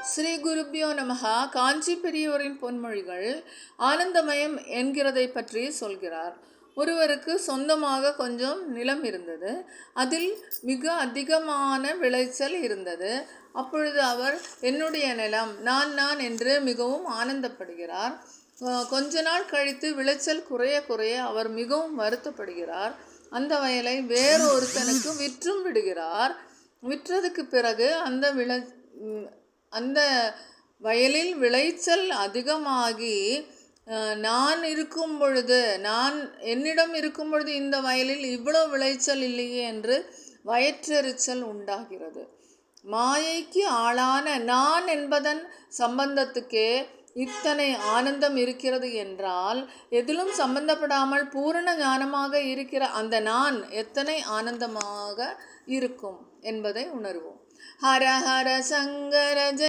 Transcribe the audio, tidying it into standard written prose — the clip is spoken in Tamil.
ஸ்ரீ குருப்பியோ நமஹா. காஞ்சி பெரியோரின் பொன்மொழிகள் ஆனந்தமயம் என்கிறதை பற்றி சொல்கிறார். ஒருவருக்கு சொந்தமாக கொஞ்சம் நிலம் இருந்தது. அதில் மிக அதிகமான விளைச்சல் இருந்தது. அப்பொழுது அவர், என்னுடைய நிலம், நான் என்று மிகவும் ஆனந்தப்படுகிறார். கொஞ்ச நாள் கழித்து விளைச்சல் குறைய குறைய அவர் மிகவும் வருத்தப்படுகிறார். அந்த வயலை வேறொருத்தனுக்கு விற்றும் விடுகிறார். விற்றதுக்கு பிறகு அந்த வயலில் விளைச்சல் அதிகமாகி என்னிடம் இருக்கும் பொழுது இந்த வயலில் இவ்வளோ விளைச்சல் இல்லையே என்று வயிற்றெரிச்சல் உண்டாகிறது. மாயைக்கு ஆளான நான் என்பதன் சம்பந்தத்துக்கே இத்தனை ஆனந்தம் இருக்கிறது என்றால், எதிலும் சம்பந்தப்படாமல் பூரண ஞானமாக இருக்கிற அந்த நான் எத்தனை ஆனந்தமாக இருக்கும் என்பதை உணர்வோம். ஹர ஹர சங்கர